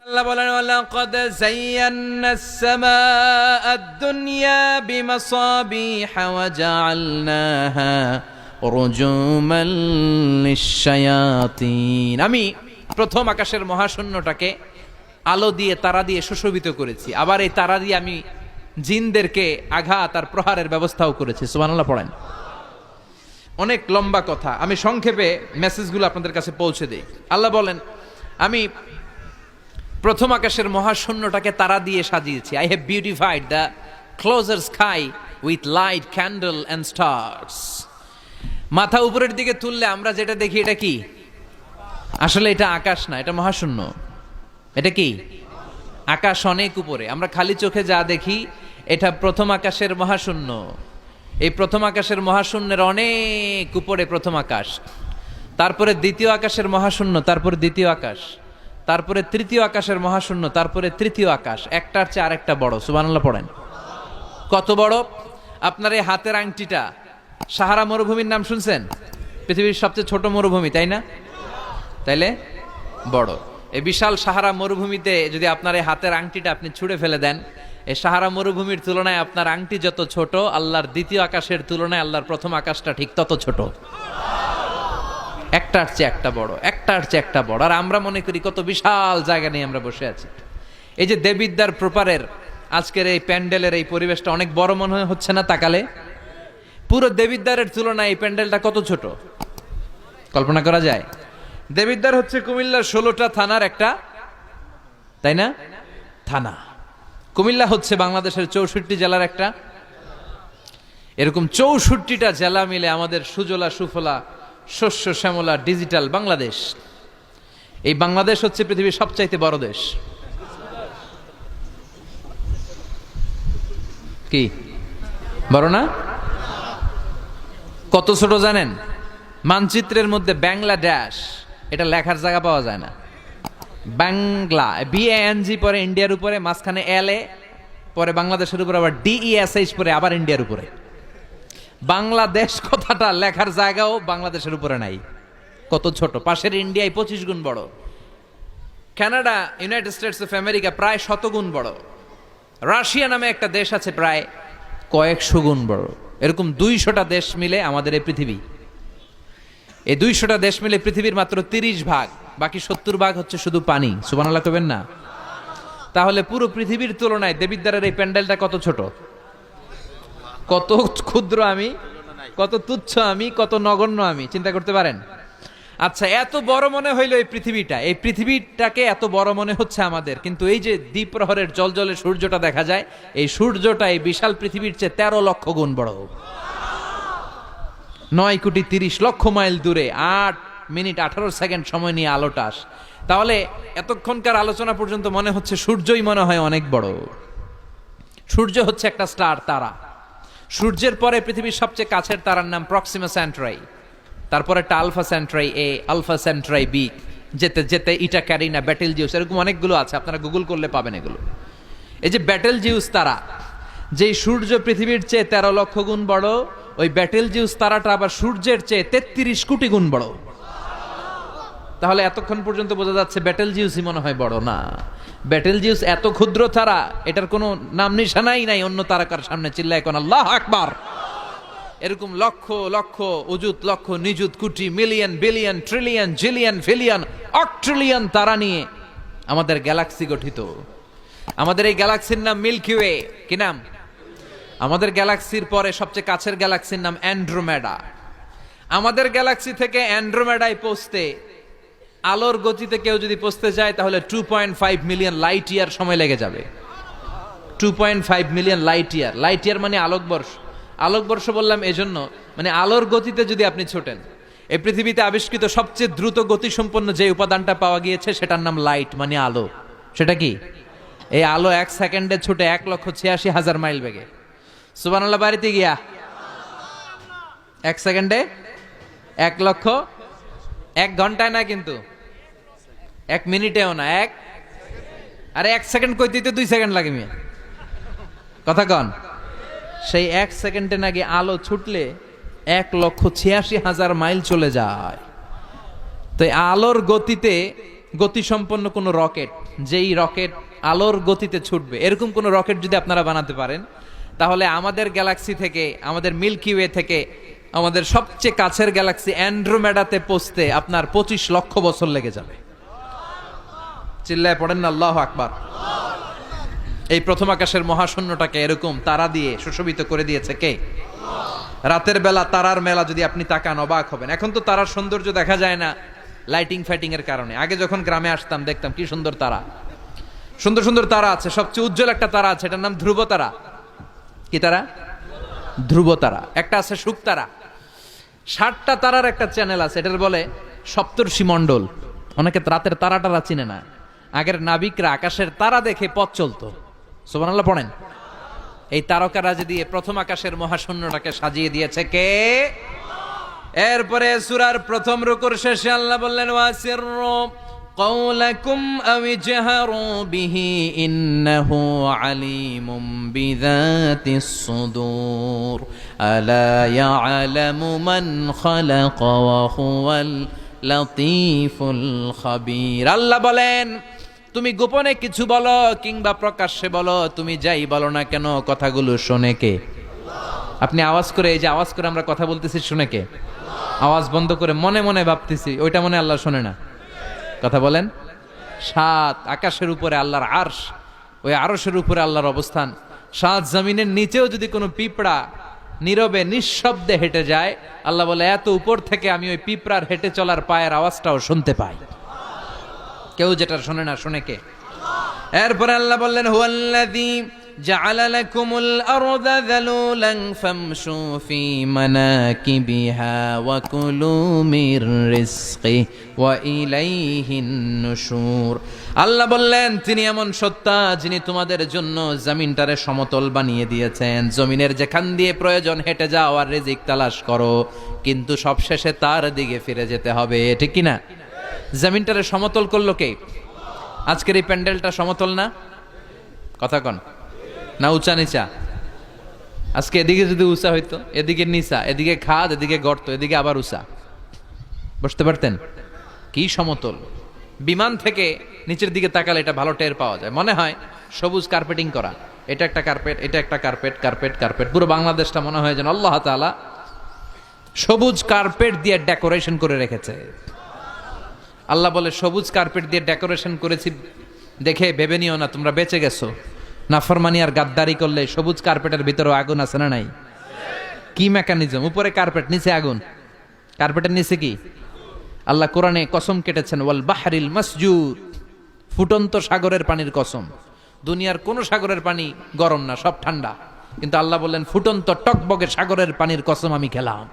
আল্লাহ বলেন ওয়ালাকাদ যায়্যানাস সামাআদ দুনিয়া বিমাসাবিহা ওয়া জাআলনাহা রুজুমান লিশ-শায়াতিন। আমি প্রথম আকাশের মহাশূন্যটাকে আলো দিয়ে তারা দিয়ে সুশোভিত করেছি, আবার এই তারা দিয়ে আমি জিনদেরকে আঘাত আর প্রহারের ব্যবস্থাও করেছি। সুবহানাল্লাহ পড়েন। অনেক লম্বা কথা, আমি সংক্ষেপে মেসেজগুলো আপনাদের কাছে পৌঁছে দিই। আল্লাহ বলেন আমি প্রথম আকাশের মহাশূন্যটাকে তারা দিয়ে সাজিয়েছি। I have beautified the closure sky with light, candle and stars. মাথা উপরের দিকে তুললে আমরা যেটা দেখি এটা কি? আসলে এটা আকাশ না, এটা মহাশূন্য। এটা কি? আকাশ অনেক উপরে। আমরা খালি চোখে যা দেখি এটা প্রথম আকাশের মহাশূন্য। এই প্রথম আকাশের মহাশূন্যের অনেক উপরে প্রথম আকাশ, তারপরে দ্বিতীয় আকাশের মহাশূন্য, তারপরে দ্বিতীয় আকাশ, তারপরে তৃতীয় আকাশের মহাশূন্য, তারপরে তৃতীয় আকাশ। একটার চেয়ে আরেকটা বড়। সুবহানাল্লাহ পড়েন। কত বড়? আপনার এই হাতের আংটিটা, সাহারা মরুভূমির নাম শুনছেন? পৃথিবীর সবচেয়ে ছোট মরুভূমি, তাই না? তাইলে বড়। এই বিশাল সাহারা মরুভূমিতে যদি আপনার এই হাতের আংটিটা আপনি ছুঁড়ে ফেলে দেন, এই সাহারা মরুভূমির তুলনায় আপনার আংটি যত ছোট, আল্লাহর দ্বিতীয় আকাশের তুলনায় আল্লাহর প্রথম আকাশটা ঠিক তত ছোট। একটার চেয়ে একটা বড়, একটার চেয়ে একটা বড়। আর আমরা মনে করি কত বিশাল জায়গা নিয়ে আমরা বসে আছি। এই যে দেবিদ্বার প্রপারের আজকের এই প্যান্ডেলের এই পরিবেশটা অনেক বড় মনে হচ্ছে না তাকালে? পুরো দেবিদ্বারের তুলনায় এই প্যান্ডেলটা কত ছোট কল্পনা করা যায়? দেবিদ্বার হচ্ছে কুমিল্লার 16টা থানার একটা, তাই না? থানা। কুমিল্লা হচ্ছে বাংলাদেশের 64 জেলার একটা। এরকম 64টা জেলা মিলে আমাদের সুজলা সুফলা শস্য শ্যামলা ডিজিটাল বাংলাদেশ। এই বাংলাদেশ হচ্ছে পৃথিবীর সবচাইতে বড় দেশ। কি বড় না? কত ছোট জানেন? মানচিত্রের মধ্যে বাংলাদেশ এটা লেখার জায়গা পাওয়া যায় না। বাংলা BANG পরে ইন্ডিয়ার উপরে, মাঝখানে LA, পরে বাংলাদেশের উপরে আবার DESH পরে আবার ইন্ডিয়ার উপরে। বাংলাদেশ কথাটা লেখার জায়গাও বাংলাদেশের উপরে নাই। কত ছোট! পাশের ইন্ডিয়ায় 25 গুণ বড়, Canada, United states of America প্রায় 100 গুণ বড়, রাশিয়া নামে একটা দেশ আছে প্রায় কয়েকশো গুণ বড়। এরকম 200টা দেশ মিলে আমাদের এই পৃথিবী। এই 200টা দেশ মিলে পৃথিবীর মাত্র 30 ভাগ, বাকি 70 ভাগ হচ্ছে শুধু পানি। সুবহানাল্লাহ কবেন না? তাহলে পুরো পৃথিবীর তুলনায় দেবিদ্বারের এই প্যান্ডেলটা কত ছোট, কত ক্ষুদ্র আমি, কত তুচ্ছ আমি, কত নগণ্য আমি, চিন্তা করতে পারেন? আচ্ছা, এত বড় মনে হইল এই পৃথিবীটা, এই পৃথিবীটাকে এত বড় মনে হচ্ছে আমাদের, কিন্তু এই যে দ্বীপ্রহরের জলজলে সূর্যটা দেখা যায়, এই সূর্যটা এই বিশাল পৃথিবীর চেয়ে 13 লক্ষ গুণ বড়। 9 কোটি 30 লক্ষ মাইল দূরে 8 মিনিট 18 সেকেন্ড সময় নিয়ে আলোটা আসে। তাহলে এতক্ষণকার আলোচনা পর্যন্ত মনে হচ্ছে সূর্যই মনে হয় অনেক বড়। সূর্য হচ্ছে একটা স্টার, তারা। সূর্যের পরে পৃথিবীর সবচেয়ে কাছের তারার নাম প্রক্সিমা সেন্ট্রাই, তারপরে একটা Alpha Centauri A, Alpha Centauri B, যেতে যেতে ইটা ক্যারিনা, ব্যাটেল জিউস, এরকম অনেকগুলো আছে, আপনারা গুগল করলে পাবেন এগুলো। এই যে ব্যাটেল জিউস তারা, যেই সূর্য পৃথিবীর চেয়ে 13 লক্ষ গুণ বড়, ওই ব্যাটেল জিউস তারাটা আবার সূর্যের চেয়ে 33 কোটি গুণ বড়। তাহলে এতক্ষণ পর্যন্ত বোঝা যাচ্ছে ব্যাটেল জিউসই মনে হয় বড় না। ব্যাটেল জিউস এত ক্ষুদ্র তারা, এটার কোনো নাম নিশানাই নাই অন্য তারকার সামনে। চিল্লায় কোন আল্লাহু আকবার। এরকম লক্ষ লক্ষ অযুত লক্ষ নিযুত কোটি মিলিয়ন বিলিয়ন ট্রিলিয়ন জিলিয়ন ফিলিয়ন অক্ট্রিলিয়ন তারা নিয়ে আমাদের গ্যালাক্সি গঠিত। আমাদের এই গ্যালাক্সির নাম মিল্কি ওয়ে। কি নাম? আমাদের গ্যালাক্সির পরে সবচেয়ে কাছের গ্যালাক্সির নাম অ্যান্ড্রোমেডা। আমাদের গ্যালাক্সি থেকে অ্যান্ড্রোমেডায় পৌঁছতে আলোর গতিতে কেউ যদি পৌঁছতে যায় তাহলে 2.5 মিলিয়ন লাইট ইয়ার সময় লেগে যাবে। 2.5 million light year. Light year মানে আলোকবর্ষ। আলোকবর্ষ বললাম এজন্য, মানে আলোর গতিতে যদি আপনি ছোটেন। এই পৃথিবীতে আবিষ্কৃত সবচেয়ে দ্রুত গতিসম্পন্ন যে উপাদানটা পাওয়া গিয়েছে সেটার নাম লাইট, মানে আলো। সেটা কি? এই আলো 1 সেকেন্ডে ছুটে 1,86,000 মাইল বেগে। সুবহানাল্লাহ বাড়িতে গিয়া 1 সেকেন্ডে 1 লক্ষ, 1 ঘন্টায় না কিন্তু, 1 মিনিটেও না, আরে 1 সেকেন্ড কইতে তো 2 সেকেন্ড লাগে মিয়া, কথা কন। সেই 1 সেকেন্ডে নাকি আলো ছুটলে 1,86,000 মাইল চলে যায়। তো এই আলোর গতিতে গতিসম্পন্ন কোনো রকেট, যেই রকেট আলোর গতিতে ছুটবে, এরকম কোনো রকেট যদি আপনারা বানাতে পারেন, তাহলে আমাদের গ্যালাক্সি থেকে, আমাদের মিল্কি ওয়ে থেকে আমাদের সবচেয়ে কাছের গ্যালাক্সি অ্যান্ড্রোমেডাতে পৌঁছতে আপনার 25 লক্ষ বছর লেগে যাবে। চিল্লায় পড়েন না আল্লাহু আকবার। এই প্রথম আকাশের মহাশূন্যটাকে এরকম তারা দিয়ে সুশোভিত করে দিয়েছে কে? রাতের বেলা তারার মেলা যদি আপনি তাকান অবাক হবেন। এখন তো তারার সৌন্দর্য দেখা যায় না লাইটিং ফাইটিং এর কারণে। আগে যখন গ্রামে আসতাম দেখতাম কি সুন্দর তারা, সুন্দর সুন্দর তারা আছে। সবচেয়ে উজ্জ্বল একটা তারা আছে, এটার নাম ধ্রুব তারা। কি তারা? ধ্রুব তারা। একটা আছে শুকতারা। 60টা তারার একটা চ্যানেল আছে, এটার বলে সপ্তর্ষি মণ্ডল। অনেকে রাতের তারাটারা চিনে না। আগের নাবিকরা আকাশের তারা দেখে পথ চলতো। সুবহানাল্লাহ পড়েন। এই তারকারাজি দিয়ে প্রথম আকাশের মহাশূন্যটাকে সাজিয়ে দিয়েছে কে? এরপরে সূরার প্রথম রুকুর শেষে আল্লাহ বললেন ওয়াসিররু قولكم أو اجهروا به إنه عليم بذات الصدور ألا يعلم من خلق وهو اللطيف الخبير। আল্লাহ বলেন তুমি গোপনে কিছু বলো কিংবা প্রকাশ্যে বলো, তুমি যাই বলো না কেন কথাগুলো শোনে কে? আপনি আওয়াজ করে, এই যে আওয়াজ করে আমরা কথা বলতেছি, শুনে কে? আওয়াজ বন্ধ করে মনে মনে ভাবতেছি, ওইটা মনে আল্লাহ শোনে না? কথা বলেন। 7 আকাশের উপরে আল্লাহর আরশ, ওই আরশের উপরে আল্লাহর অবস্থান। 7 জমিনের নিচেও যদি কোনো পিঁপড়া নীরবে নিঃশব্দে হেঁটে যায়, আল্লাহ বলে এত উপর থেকে আমি ওই পিঁপড়ার হেঁটে চলার পায়ের আওয়াজটাও শুনতে পাই। কেউ যেটা শোনে না, শুনে কে? এরপরে আল্লাহ বললেন হুয়াল্লাযী জাআলা লাকুমুল আরদা যালুলান ফামশু ফি মানাকিবিহা ওয়া কুলু মির রিজকি ওয়া ইলাইহিন নুশুর। আল্লাহ বললেন তিনি এমন সত্তা যিনি তোমাদের জন্য জমিনটারে সমতল বানিয়ে দিয়েছেন। জমিনের যেখান দিয়ে প্রয়োজন হেঁটে যাও আর রিজিক তালাশ করো, কিন্তু সবশেষে তার দিকে ফিরে যেতে হবে, ঠিক কি না? জমিনটারে সমতল করলো কে? আজকের এই প্যান্ডেলটা সমতল না? কথা কন না উঁচা নিচা? আজকে এদিকে যদি উঁচা হইতো, এদিকে নিচা, এদিকে খাদ, এদিকে গর্ত, এদিকে আবার উঁচা, বসতে পারতেন? কি সমতল! বিমান থেকে নিচের দিকে তাকালে এটা ভালো টের পাওয়া যায়, মনে হয় সবুজ কার্পেটিং করা। এটা একটা কার্পেট, এটা একটা কার্পেট, কার্পেট কার্পেট, পুরো বাংলাদেশটা মনে হয় যেন আল্লাহ তাআলা সবুজ কার্পেট দিয়ে ডেকোরেশন করে রেখেছে। আল্লাহ বলে সবুজ কার্পেট দিয়ে ডেকোরেশন করেছি দেখে ভেবে নিও না তোমরা বেঁচে গেছো। নাফরমানি আর গাদ্দারি করলে সবুজ কার্পেটের ভিতরে আগুন আছে না নাই? কি মেকানিজম? উপরে কার্পেট, নিচে আগুন। কার্পেটের নিচে কি? আল্লাহ কোরআনে কসম কেটেছেন ওয়াল বাহরিল মাসজুদ, ফুটন্ত সাগরের পানির কসম। দুনিয়ার কোন সাগরের পানি গরম না, সব ঠান্ডা, কিন্তু আল্লাহ বললেন ফুটন্ত টকবগে সাগরের পানির কসম আমি খেলাম।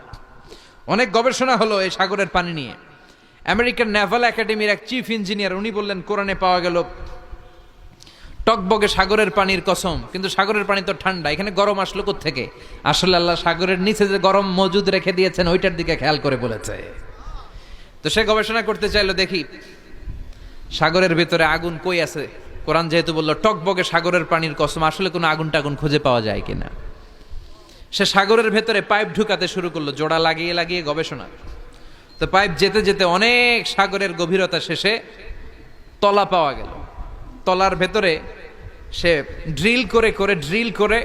অনেক গবেষণা হলো এই সাগরের পানি নিয়ে। আমেরিকান নেভাল একাডেমির এক চিফ ইঞ্জিনিয়ার উনি বললেন কোরআনে পাওয়া গেল টকবগে সাগরের পানির কসম, কিন্তু সাগরের পানি তো ঠান্ডা, এখানে গরম আসলো কোত্থেকে? আসলে আল্লাহ সাগরের নিচে যে গরম মজুদ রেখে দিয়েছেন ওইটার দিকে খেয়াল করে বলেছে। তো সে গবেষণা করতে চাইলো, দেখি সাগরের ভিতরে আগুন কই আছে। কোরআন যেহেতু বললো টকবগে সাগরের পানির কসম, আসলে কোনো আগুন টাগুন খুঁজে পাওয়া যায় কিনা। সে সাগরের ভেতরে পাইপ ঢুকাতে শুরু করলো, জোড়া লাগিয়ে লাগিয়ে গবেষণা। তো পাইপ যেতে যেতে অনেক সাগরের গভীরতা শেষে তলা পাওয়া গেল। তলার ভেতরে সে ড্রিল করে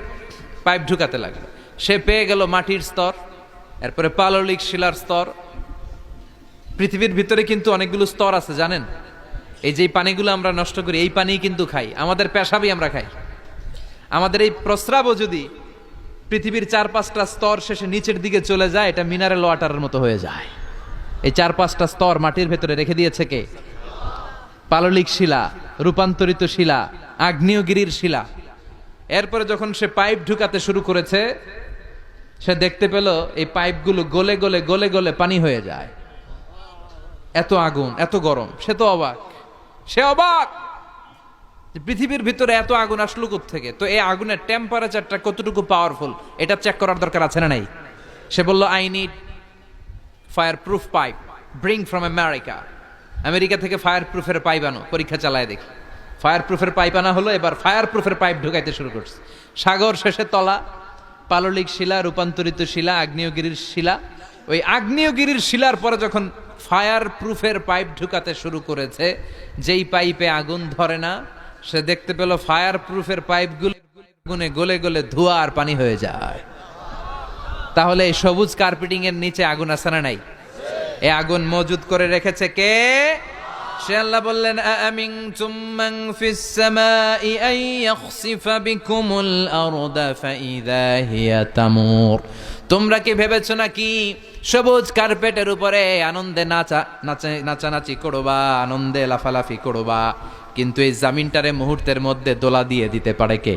পাইপ ঢুকাতে লাগলো। সে পেয়ে গেল মাটির স্তর, এরপরে পাললিক শিলার স্তর। পৃথিবীর ভিতরে কিন্তু অনেকগুলো স্তর আছে জানেন? এই যে পানিগুলো আমরা নষ্ট করি, এই পানি কিন্তু খাই, আমাদের পেশাবই আমরা খাই। আমাদের এই প্রস্রাবও যদি পৃথিবীর 4-5টা স্তর শেষে নিচের দিকে চলে যায়, এটা মিনারেল ওয়াটারের মতো হয়ে যায়। এই 4-5টা স্তর মাটির ভেতরে রেখে দিয়েছে কে? পাললিক শিলা, রূপান্তরিত শিলা, আগ্নেয়গিরির শিলা। এরপরে যখন সে পাইপ ঢুকাতে শুরু করেছে, সে দেখতে পেল এই পাইপগুলো গলে গলে গলে গলে পানি হয়ে যায়। এত আগুন, এত গরম। সে তো অবাক, সে অবাক পৃথিবীর ভিতরে এত আগুন আসলো কোত্থেকে। তো এই আগুনের টেম্পারেচারটা কতটুকু পাওয়ারফুল এটা চেক করার দরকার আছে না নাই? সে বলল I need fire proof pipe, bring from America. America থেকে ফায়ার প্রুফের পাইপ আনো, পরীক্ষা চালায় দেখি। ফায়ার প্রুফের পাইপ আনা হলো, এবার ফায়ার প্রুফের পাইপ ঢুকাইতে শুরু করছে। সাগর শেষে তলা, পাললিক শিলা, রূপান্তরিত শিলা, আগ্নেয়গিরির শিলা, ওই আগ্নেয়গিরির শিলার পরে যখন ফায়ার প্রুফের পাইপ ঢুকাতে শুরু করেছে, যেই পাইপে আগুন ধরে না, সে দেখতে পেল ফায়ার প্রুফের পাইপগুলো আগুনে গলে গলে ধোঁয়া আর পানি হয়ে যায়। তাহলে এই সবুজ কার্পেটিং এর নিচে আগুন আছে না নাই? এই আগুন মজুদ করে রেখেছে কে? সে আল্লাহ বললেন, আমিনতুম মান ফিস সামাই আন ইয়াখসিফা বিকুমুল আরদা ফাইযা হিয়া তামুর। তোমরা কি ভেবেছো নাকি সবুজ কার্পেটের উপরে আনন্দে নাচানাচি করবা, আনন্দে লাফালাফি করবা, কিন্তু এই জামিনটারে মুহূর্তের মধ্যে দোলা দিয়ে দিতে পারে কে?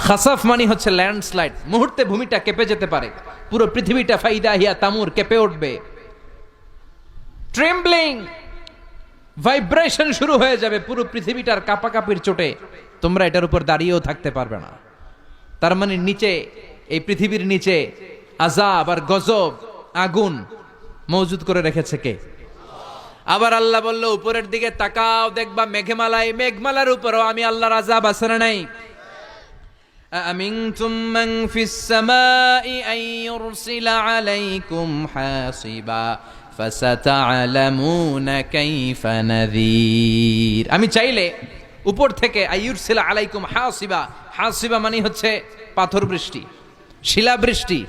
খাসাফ মানে হচ্ছে ল্যান্ডস্লাইড, মুহূর্তে ভূমিটা কেঁপে যেতে পারে, পুরো পৃথিবীটা ফাইদা হিয়া তামুর কেঁপে উঠবে, ট্রেম্বলিং ভাইব্রেশন শুরু হয়ে যাবে, পুরো পৃথিবীটার কাঁপাকাঁপির চোটে তোমরা এটার উপর দাঁড়িয়েও থাকতে পারবে না। তার মানে নিচে, এই পৃথিবীর নিচে আযাব আর গজব, আগুন মজুদ করে রেখেছে কে? আবার আল্লাহ বলল, উপরের দিকে তাকাও, দেখবা মেঘমালায়, মেঘমালার উপরও আমি আল্লাহর আযাব আছে না নাই? আমিনতুম মান ফিস সামাই আন ইউরসিলা আলাইকুম হাসিবা ফাসাতা'লামুনা কাইফা নাযীর। আমি চাইলে উপর থেকে আইয়ুরসিলা আলাইকুম হাসিবা, হাসিবা মানে হচ্ছে পাথর বৃষ্টি, শিলাবৃষ্টি।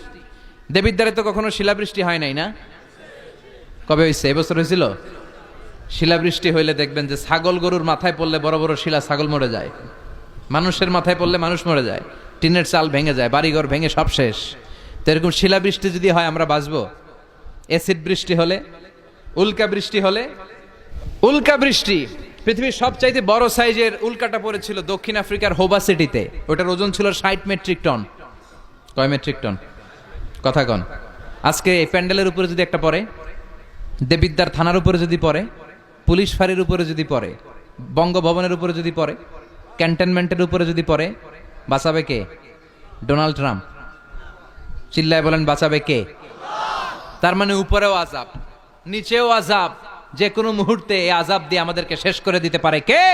দেবিদ্বারে তো কখনো শিলাবৃষ্টি হয় নাই না? কবে হয়েছে? এবছর হয়েছিল। শিলাবৃষ্টি হইলে দেখবেন যে ছাগল গরুর মাথায় পড়লে বড় বড় শিলা, ছাগল মরে যায়। মানুষের মাথায় পড়লে মানুষ মরে যায়, টিনের চাল ভেঙে যায়, বাড়িঘর ভেঙে সব শেষ। তো এরকম শিলাবৃষ্টি যদি হয় আমরা বাঁচবো? অ্যাসিড বৃষ্টি হলে, উল্কা বৃষ্টি হলে, উল্কা বৃষ্টি, পৃথিবীর সবচাইতে বড় সাইজের উল্কাটা পড়েছিল দক্ষিণ আফ্রিকার হোবা সিটিতে। ওটার ওজন ছিল 60 মেট্রিক টন। কয় মেট্রিক টন? কথা কন। আজকে এই প্যান্ডেলের উপরে যদি একটা পড়ে, দেবিদ্বার থানার উপরে যদি পড়ে, পুলিশ ফাঁড়ির উপরে যদি পড়ে, বঙ্গভবনের উপরে যদি পড়ে, ক্যান্টনমেন্টের উপরে যদি পড়ে, বাঁচাবে কে? Donald Trump. চিল্লায় বলেন, বাঁচাবে কে? তার মানে উপরেও আযাব, নিচেও আযাব, যে কোনো মুহূর্তে এই আযাব দিয়ে আমাদেরকে শেষ করে দিতে পারে কে?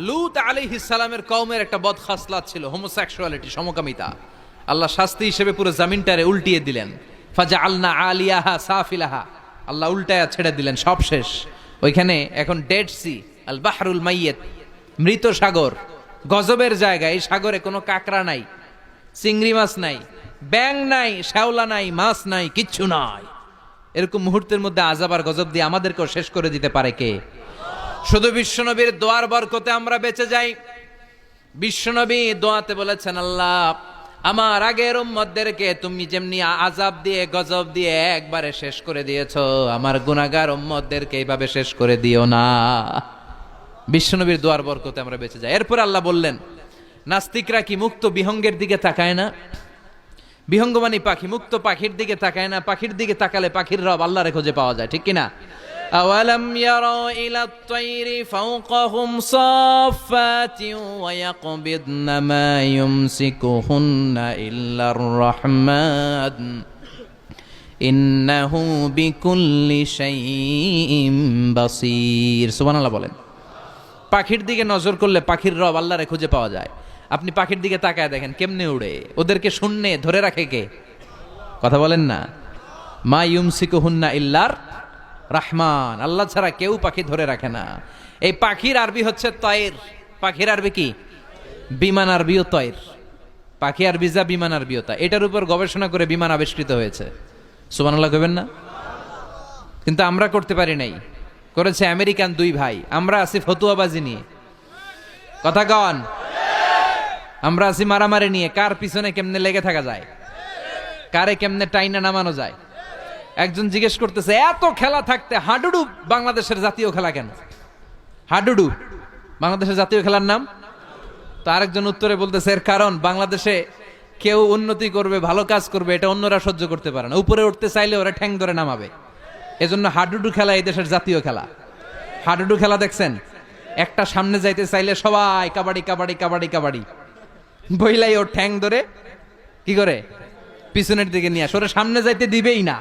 লূত আলাইহিস সালামের কওমের একটা বদখাসলাত ছিল, হোমোসেক্সুয়ালিটি, সমকামিতা। আল্লাহ শাস্তি হিসেবে পুরো জমিনটারে উল্টিয়ে দিলেন। ফাজআলনা আলিয়াহা সাফিলাহা, আল্লাহ উল্টায়া ছেড়ে দিলেন, সব শেষ। ওইখানে এখন ডেড সি, আল বাহরুল মাইয়িত, মৃত সাগর, গজবের জায়গা। এই সাগরে কোনো কাঁকড়া নাই, চিংড়ি মাছ নাই, ব্যাং নাই, শ্যাওলা নাই, মাছ নাই, কিচ্ছু নাই। এরকম মুহূর্তের মধ্যে আযাব আর গজব দিয়ে আমাদেরকেও শেষ করে দিতে পারে কে? শুধু বিশ্বনবীর দোয়ার বরকতে আমরা বেঁচে যাই। বিশ্বনবী দোয়াতে বলেছেন, আল্লাহ আমার আগের উম্মতদেরকে তুমি যেমনি আযাব দিয়ে গজব দিয়ে একবারে শেষ করে দিয়েছো, আমার গুনাহগার উম্মতদেরকে এইভাবে শেষ করে দিও না। বিশ্বনবীর দোয়ার বরকতে আমরা বেঁচে যাই। এরপর আল্লাহ বললেন, নাস্তিকরা কি মুক্ত বিহঙ্গের দিকে তাকায় না? বিহঙ্গ মানে পাখি, মুক্ত পাখির দিকে তাকায় না? পাখির দিকে তাকালে পাখির রব আল্লাহরে খুঁজে পাওয়া যায়, ঠিক কিনা? আওয়ালাম ইয়ারাউ ইলাত তায়রি ফাওকাহুম সাফাতিন ওয়া ইয়াকবিদনা মা ইউমসিকুহুন্না ইল্লার রাহমান ইন্নাহু বিকুল্লি শাইইন বাসীর। সুবহানাল্লাহ বলেন। পাখির দিকে নজর করলে পাখির রব আল্লাহরে খুঁজে পাওয়া যায়। আপনি পাখির দিকে তাকায় দেখেন কেমনে উড়ে, ওদেরকে শূন্যে ধরে রাখে কে? কথা বলেন না। মা ইউমসিকুহুন্না ইল্লার রাহমান, আল্লাহ ছাড়া কেউ পাখি ধরে রাখে না। এই পাখির আরবি হচ্ছে তয়ের। পাখির আরবি কি? বিমান আরবিও তয়ের। পাখি আরবি যা, বিমান আরবিও তা। এটার উপর গবেষণা করে বিমান আবিষ্কৃত হয়েছে। সুবহানাল্লাহ কইবেন না? কিন্তু আমরা করতে পারি নাই, করেছে আমেরিকান দুই ভাই। আমরা আছি ফতুয়াবাজি নিয়ে, কথা কন। আমরা আছি মারামারি নিয়ে, কার পিছনে কেমনে লেগে থাকা যায়, কারে কেমনে টাইনা নামানো যায়। একজন জিজ্ঞেস করতেছে, এত খেলা থাকতে হাডুডু বাংলাদেশের জাতীয় খেলা কেন? হাডুডু বাংলাদেশের জাতীয় খেলার নাম? তো আরেকজন উত্তরে বলতেছে, এর কারণ বাংলাদেশে কেউ উন্নতি করবে, ভালো কাজ করবে, এটা অন্যরা সহ্য করতে পারে না। উপরে উঠতে চাইলে ওরা ঠ্যাং ধরে নামাবে। এজন্য হাডুডু খেলা এই দেশের জাতীয় খেলা। হাডুডু খেলা দেখছেন? একটা সামনে যাইতে চাইলে সবাই কাবাডি কাবাডি কাবাডি কাবাডি বইলাই, ওর ঠ্যাং ধরে কি করে পিছনের দিকে নিয়ে আসে, ওরা সামনে যাইতে দিবেই না।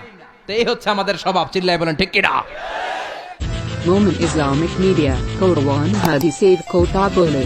তো এই হচ্ছে আমাদের স্বভাব। চিল্লাই বলেন ঠিক কিনা? Moment Islamic Media, Kordwan Hadith Kota Bole.